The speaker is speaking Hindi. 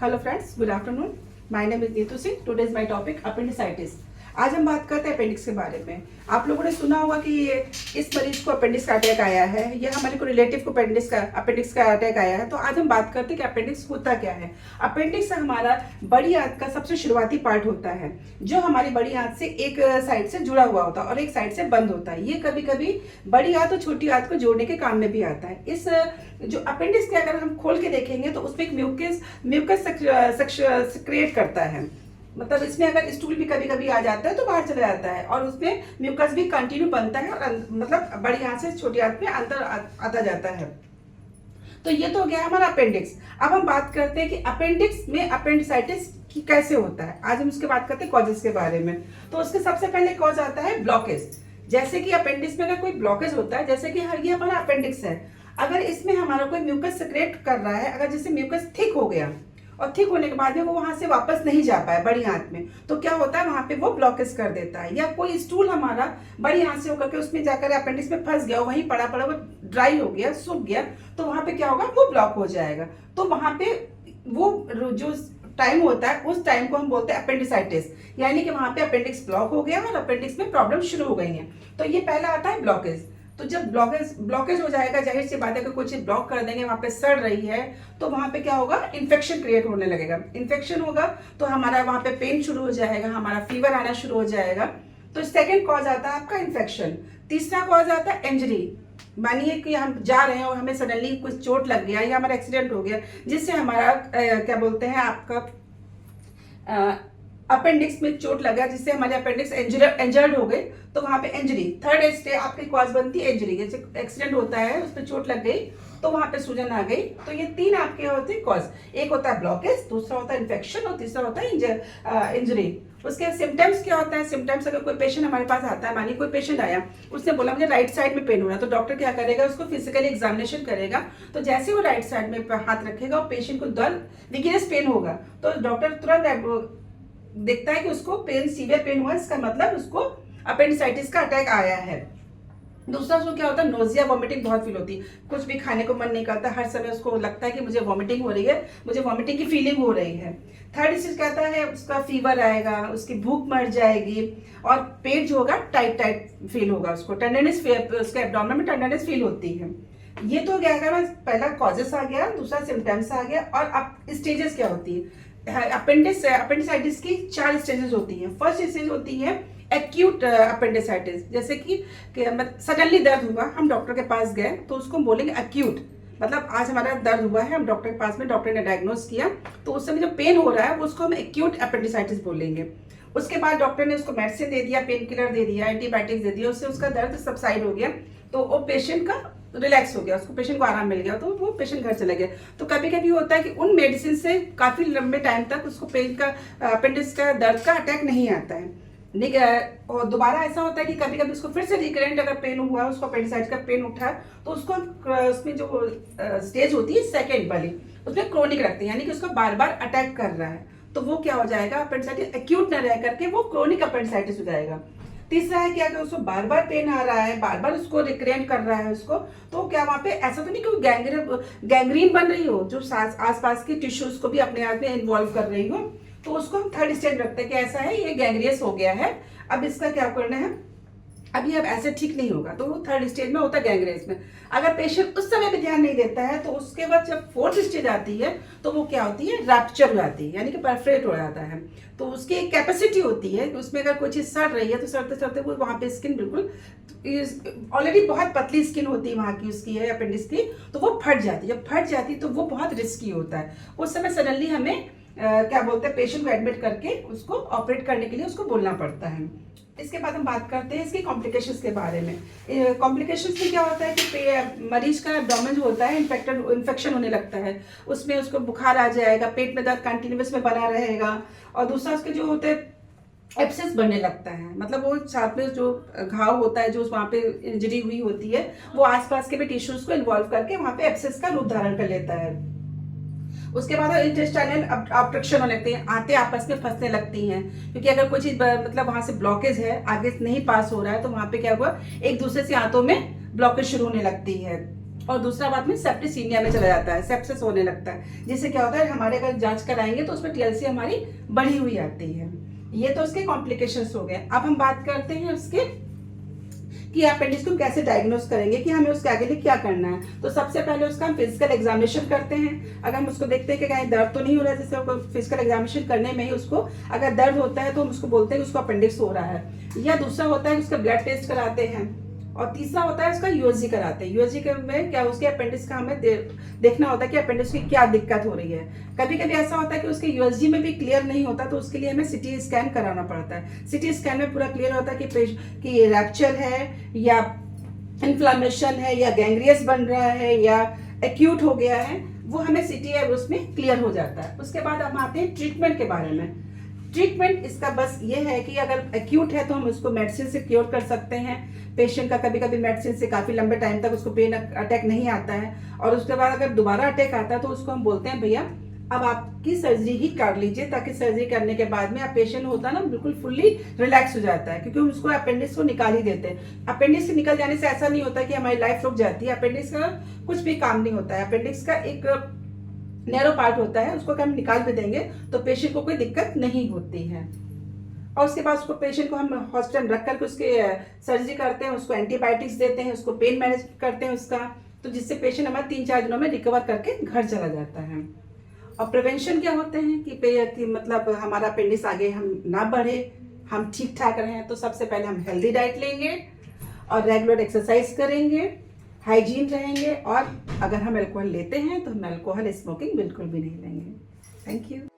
Hello friends, good afternoon. My name is Neetu Singh. Today is my topic appendicitis. आज हम बात करते हैं अपेंडिक्स के बारे में। आप लोगों ने सुना होगा कि इस मरीज को अपेंडिक्स का अटैक आया है, या हमारे को रिलेटिव को अपेंडिक्स का अटैक आया है। तो आज हम बात करते हैं कि अपेंडिक्स होता क्या है। अपेंडिक्स हमारा बड़ी आंत का सबसे शुरुआती पार्ट होता है, जो हमारी बड़ी आंत से एक साइड से जुड़ा हुआ होता है और एक साइड से बंद होता है। ये कभी कभी बड़ी आंत और छोटी आंत को जोड़ने के काम में भी आता है। इस जो अपेंडिक्स के अगर हम खोल के देखेंगे तो उसमें एक म्यूकस क्रिएट करता है। मतलब इसमें अगर स्टूल भी कभी कभी आ जाता है तो बाहर चला जाता है, और उसमें म्यूकस भी कंटिन्यू बनता है और मतलब बड़ी आंत से छोटी आंत में अंतर आता जाता है। तो ये तो हो गया हमारा अपेंडिक्स। अब हम बात करते हैं कि अपेंडिक्स में अपेंडिसाइटिस की कैसे होता है। आज हम उसके बात करते हैं कॉजेस के बारे में। तो उसके सबसे पहले कॉज आता है ब्लॉकेज। जैसे कि अपेंडिक्स में अगर कोई ब्लॉकेज होता है, जैसे कि ये हमारा अपेंडिक्स है, अगर इसमें हमारा कोई म्यूकस सिक्रेट कर रहा है, अगर जैसे म्यूकस थिक हो गया और थिक होने के बाद में वो वहां से वापस नहीं जा पाए बड़ी आंत में, तो क्या होता है वहां पे वो ब्लॉकेज कर देता है। या कोई स्टूल हमारा बड़ी आंत से होकर के उसमें जाकर अपेंडिक्स में फंस गया, वहीं पड़ा पड़ा वो ड्राई हो गया, सूख गया, तो वहां पे क्या होगा, वो ब्लॉक हो जाएगा। तो वहां पे वो जो टाइम होता है उस टाइम को हम बोलते हैं अपेंडिसाइटिस, यानी कि वहां पे अपेंडिक्स ब्लॉक हो गया और अपेंडिक्स में प्रॉब्लम शुरू हो गई है। तो ये पहला आता है ब्लॉकेज। तो जब ब्लॉकेज हो जाएगा, जाहिर सी बात है कि कोई चीज ब्लॉक कर देंगे, वहां पे सड़ रही है, तो वहां पे क्या होगा, इन्फेक्शन क्रिएट होने लगेगा। इन्फेक्शन होगा तो हमारा वहां पे पेन शुरू हो जाएगा, हमारा फीवर आना शुरू हो जाएगा। तो सेकंड कॉज आता है आपका इन्फेक्शन। तीसरा कॉज आता है इंजरी। मानिए कि हम जा रहे हैं और हमें सडनली कुछ चोट लग गया या हमारा एक्सीडेंट हो गया, जिससे हमारा क्या बोलते हैं आपका अपेंडिक्स में चोट लगा, जिससे हमारे अपेंडिक्स इंजर्ड हो गए, तो वहां पे इंजरी। थर्ड स्टेज आपकी कॉज बनती है इंजरी। जैसे एक्सीडेंट होता है, उस पर चोट लग गई तो वहां पे सूजन आ गई। तो ये तीन आपके होते हैं कॉज। एक होता है ब्लॉकेज, दूसरा होता है इन्फेक्शन और तीसरा होता है इंजरी। उसके सिम्टम्स क्या होता है। सिम्टम्स अगर कोई पेशेंट हमारे पास आता है, मानिए कोई पेशेंट आया, उसने बोला मुझे राइट साइड में पेन हो रहा है, तो डॉक्टर क्या करेगा, उसको फिजिकली एग्जामिनेशन करेगा। तो जैसे वो राइट साइड में हाथ रखेगा और पेशेंट को दर्द वीकनेस पेन होगा, तो डॉक्टर तुरंत देखता है कि उसको पेन, सीवियर पेन हुआ, इसका मतलब उसको अपेंडिसाइटिस का अटैक आया है। दूसरा उसको क्या होता है, नोजिया, वॉमिटिंग बहुत फील होती है, कुछ भी खाने को मन नहीं करता, हर समय उसको लगता है कि मुझे वॉमिटिंग हो रही है, मुझे वॉमिटिंग की फीलिंग हो रही है। थर्ड चीज कहता है उसका फीवर आएगा, उसकी भूख मर जाएगी, और पेट जो होगा टाइट टाइट फील होगा, उसको टेंडरनेस, उसके एब्डोमेन में टेंडरनेस फील होती है। ये तो क्या है, पहला कॉजेस आ गया, दूसरा सिम्टम्स आ गया, और अब स्टेजेस क्या होती है। अपेंडिसाइटिस की 4 स्टेजेस होती हैं। फर्स्ट स्टेज होती है एक्यूट अपेंडिसाइटिस। जैसे कि सडनली दर्द हुआ, हम डॉक्टर के पास गए, तो उसको हम बोलेंगे एक्यूट। मतलब आज हमारा दर्द हुआ है, हम डॉक्टर के पास में, डॉक्टर ने डायग्नोस किया, तो उस समय जो पेन हो रहा है वो उसको हम एक्यूट अपेंडिसाइटिस बोलेंगे। उसके बाद डॉक्टर ने उसको मेडिसिन दे दिया, पेन किलर दे दिया, एंटीबायोटिक्स दे दिया, उससे उसका दर्द सबसाइड हो गया, तो वो पेशेंट का रिलैक्स हो गया, उसको पेशेंट को आराम मिल गया, तो वो पेशेंट घर चला गया। तो कभी कभी होता है कि उन मेडिसिन से काफी लंबे टाइम तक उसको पेन का, अपेंडिक्स का दर्द का अटैक नहीं आता है। और दोबारा ऐसा होता है कि कभी कभी उसको फिर से रिकरेंट अगर पेन हुआ, उसको अपेंडिसाइटिस का पेन उठा, तो उसको उसमें जो स्टेज होती है सेकेंड वाली, उसमें क्रोनिक रखते हैं, यानी कि उसको बार बार अटैक कर रहा है, तो वो क्या हो जाएगा, अपेंडिसाइटिस एक्यूट न रह करके वो क्रोनिक अपेंडिसाइटिस हो जाएगा। तीसरा है कि अगर उसको बार बार पेन आ रहा है, बार बार उसको रिकरेंट कर रहा है उसको, तो क्या वहां पे ऐसा तो नहीं कि गैंग्रीन बन रही हो, जो आसपास के टिश्यूज को भी अपने आप में इन्वॉल्व कर रही हो, तो उसको हम थर्ड स्टेज रखते हैं कि ऐसा है, ये गैंग्रियस हो गया है, अब इसका क्या करना है, अभी अब ऐसे ठीक नहीं होगा, तो वो थर्ड स्टेज में होता है गैंग्रेस में। अगर पेशेंट उस समय भी ध्यान नहीं देता है, तो उसके बाद जब फोर्थ स्टेज आती है, तो वो क्या होती है, रैप्चर हो जाती है, यानी कि परफरेट हो जाता है। तो उसकी एक कैपेसिटी होती है कि उसमें अगर कोई चीज सड़ रही है, तो सड़ते सड़ते वो वहां पे स्किन बिल्कुल ऑलरेडी बहुत पतली स्किन होती है वहां की, उसकी है अपेंडिक्स की, तो वो फट जाती है। जब फट जाती है तो वो बहुत रिस्की होता है। उस समय सडनली हमें क्या बोलते हैं, पेशेंट को एडमिट करके उसको ऑपरेट करने के लिए उसको बोलना पड़ता है। इसके बाद हम बात करते हैं इसकी कॉम्प्लिकेशंस के बारे में। कॉम्प्लिकेशंस में क्या होता है कि मरीज का एब्डोमेन जो होता है इन्फेक्शन होने लगता है, उसमें उसको बुखार आ जाएगा, पेट में दर्द कंटिन्यूस में बना रहेगा, और दूसरा उसके जो होते हैं एब्सेस बनने लगता है। मतलब वो साथ में जो घाव होता है, जो वहाँ पे इंजरी हुई होती है, वो आसपास के भी टिश्यूज को इन्वॉल्व करके वहाँ पे एब्सेस का रूप धारण कर लेता है। उसके बाद इंटेस्टाइनल ऑब्स्ट्रक्शन होने लगते हैं, आंतें आपस में फंसने लगती हैं, क्योंकि अगर कोई चीज मतलब वहां से ब्लॉकेज है, आगे नहीं पास हो रहा है, तो वहां पे क्या हुआ, एक दूसरे से आंतों में ब्लॉकेज शुरू होने लगती है। और दूसरा बाद में सेप्टिसीमिया में चला जाता है, सेप्सिस होने लगता है, जिससे क्या होता है हमारे अगर जांच कराएंगे तो उसमें टीएलसी हमारी बढ़ी हुई आती है। ये तो उसके कॉम्प्लिकेशंस हो गए। अब हम बात करते हैं उसके कि अपेंडिक्स को हम कैसे डायग्नोस करेंगे, कि हमें उसके आगे लिए क्या करना है। तो सबसे पहले उसका हम फिजिकल एग्जामिनेशन करते हैं। अगर हम उसको देखते हैं कि कहीं दर्द तो नहीं हो रहा है, जैसे फिजिकल एग्जामिनेशन करने में ही उसको अगर दर्द होता है तो हम उसको बोलते हैं कि उसको अपेंडिक्स हो रहा है। या दूसरा होता है कि उसका ब्लड टेस्ट कराते हैं, और तीसरा होता है उसका यूएसजी कराते हैं। यूएसजी में क्या उसके अपेंडिक्स का हमें देखना होता है कि अपेंडिक्स की क्या दिक्कत हो रही है। कभी कभी ऐसा होता है कि उसके यूएसजी में भी क्लियर नहीं होता, तो उसके लिए हमें सिटी स्कैन कराना पड़ता है। सिटी स्कैन में पूरा क्लियर होता है कि रैप्चर है या इन्फ्लामेशन है या गैंग्रियस बन रहा है या एक्यूट हो गया है, वो हमें सिटी है उसमें क्लियर हो जाता है। उसके बाद हम आते हैं ट्रीटमेंट के बारे में। ट्रीटमेंट इसका बस ये है कि अगर एक्यूट है तो हम उसको मेडिसिन से क्योर कर सकते हैं। पेशेंट का कभी कभी मेडिसिन से काफ़ी लंबे टाइम तक उसको पेन अटैक नहीं आता है, और उसके बाद अगर दोबारा अटैक आता है तो उसको हम बोलते हैं भैया अब आपकी सर्जरी ही कर लीजिए, ताकि सर्जरी करने के बाद में आप पेशेंट होता है ना बिल्कुल फुल्ली रिलैक्स हो जाता है, क्योंकि उसको अपेंडिक्स को निकाल ही देते हैं। अपेंडिक्स से निकल जाने से ऐसा नहीं होता कि हमारी लाइफ रुक जाती है। अपेंडिक्स का कुछ भी काम नहीं होता है। अपेंडिक्स का एक नैरो पार्ट होता है, उसको हम निकाल भी देंगे तो पेशेंट को कोई दिक्कत नहीं होती है। और उसके बाद उसको पेशेंट को हम हॉस्पिटल में रख करके उसके सर्जरी करते हैं, उसको एंटीबायोटिक्स देते हैं, उसको पेन मैनेज करते हैं उसका, तो जिससे पेशेंट हमारा 3-4 दिनों में रिकवर करके घर चला जाता है। और प्रिवेंशन क्या होते हैं कि मतलब हमारा अपेंडिक्स आगे हम ना बढ़े, हम ठीक ठाक रहें, तो सबसे पहले हम हेल्दी डाइट लेंगे और रेगुलर एक्सरसाइज करेंगे, हाइजीन रहेंगे, और अगर हम अल्कोहल लेते हैं तो हम अल्कोहल स्मोकिंग बिल्कुल भी नहीं लेंगे। Thank you.